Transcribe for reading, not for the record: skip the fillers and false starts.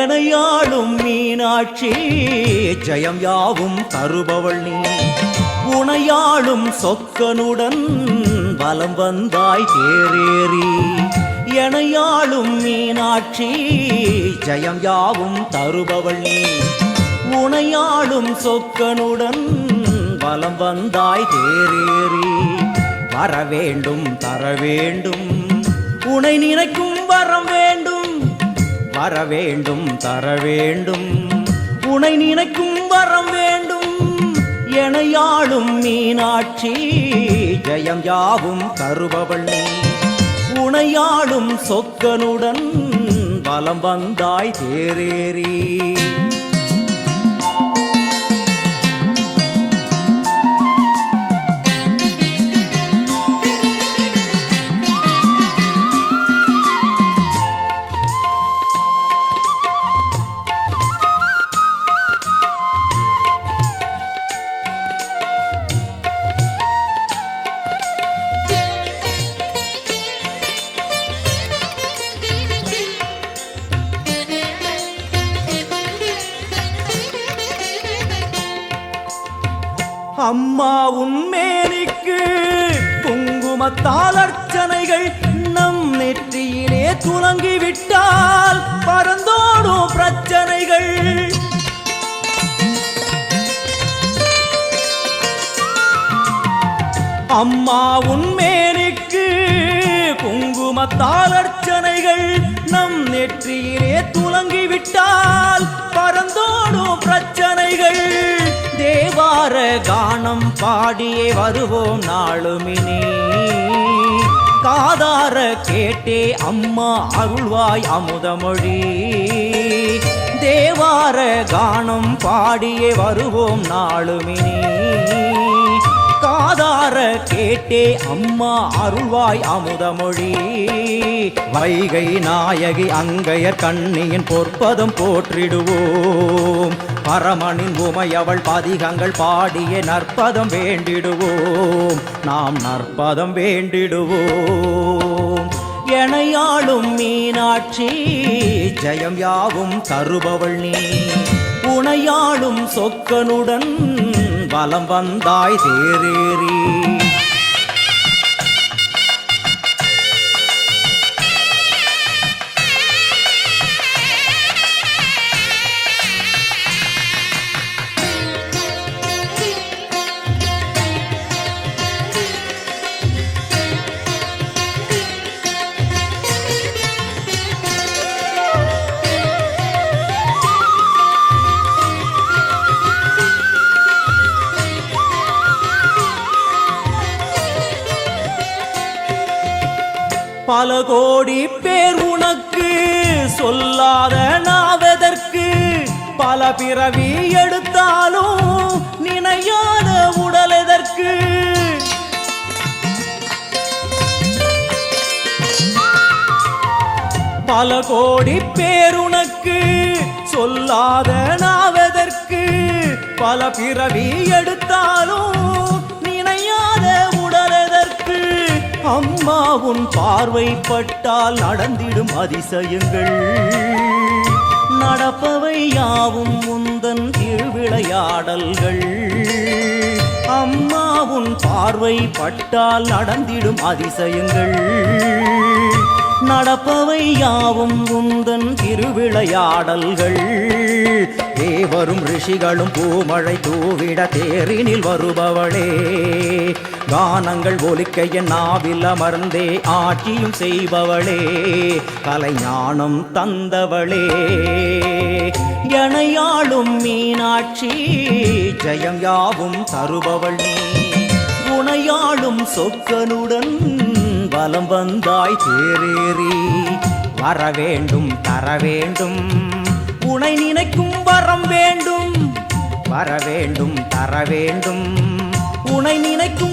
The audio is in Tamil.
எனையாளும் மீனாட்சி ஜெயம் யாவும் தருபவள் நீ. உனையாளும் சொக்கனுடன் வலம் வந்தாய் தேரேறி. எனையாளும் மீனாட்சி ஜெயம் யாவும் தருபவள் நீ. உனையாளும் சொக்கனுடன் வலம் வந்தாய் தேரேறி. வரவேண்டும் தரவேண்டும் உனை நினைக்கும் வரம் வேண்டும். வரவேண்டும் தரவேண்டும் உனை நினைக்கும் வரம் வேண்டும். எனையாளும் மீனாட்சி ஜெயம் யாவும் தருபவள் நீ. உனையாளும் சொக்கனுடன் வலம் வந்தாய் தேரேறி. அம்மா உன்மேனிக்கு குங்குமத்தால் அர்ச்சனைகள் நம் நெற்றியிலே துலங்கிவிட்டால் பறந்தோடும் பிரச்சனைகள். அம்மா உன்மேனிக்கு குங்குமத்தால் அர்ச்சனைகள் நம் நெற்றியிலே துலங்கிவிட்டால் பறந்தோடும் பிரச்சனைகள். தேவார கானம் பாடியே வருவோம் நாளுமினே. காதார கேட்டே அம்மா அருள்வாய் அமுதமொழி. தேவார கானம் பாடியே வருவோம் நாளுமினே. காதார கேட்டே அம்மா அருள்வாய் அமுதமொழி. வைகை நாயகி அங்கையர் கண்ணியின் பொற்பதம் போற்றிடுவோம். பரமனின் உமையவள் பதிகங்கள் பாடிய நற்பதம் வேண்டிடுவோம். நாம் நற்பதம் வேண்டிடுவோம். எனையாளும் மீனாட்சி ஜெயம் யாவும் தருபவள் நீ. உனையாளும் சொக்கனுடன் வலம் வந்தாய் தேரேறி. பல கோடி பேர் உனக்கு சொல்லாத நாவதற்கு. பல பிறவி எடுத்தாலும் நினையாத உடல் எதற்கு. பல கோடி பேர் உனக்கு சொல்லாத நாவதற்கு. பல பிறவி எடுத்தாலும் நினையாத உடல் எதற்கு. அம்மா உன் பார்வை பட்டால் நடந்திடும் அதிசயங்கள். நடப்பவை யாவும் முந்தன் திருவிளையாடல்கள். அம்மா உன் பார்வை பட்டால் நடந்திடும் அதிசயங்கள். நடப்பவை யாவும் முந்தன் திருவிளையாடல்கள். தேவரும் ரிஷிகளும் பூமழை தூவிட தேரினில் வருபவளே. கானங்கள் ஒலிக்க என் நாவில் அமர்ந்தே ஆட்சியும் செய்பவளே. கலைஞானம் தந்தவளே. எனையாளும் மீனாட்சி ஜெயம் யாவும் தருபவள் நீ. உனையாளும் சொக்கனுடன் வலம் வந்தாய் தேரேறி. வரவேண்டும் தரவேண்டும் உனை நினைக்கும் வரம் வேண்டும். வரவேண்டும் தரவேண்டும் உனை நினைக்கும்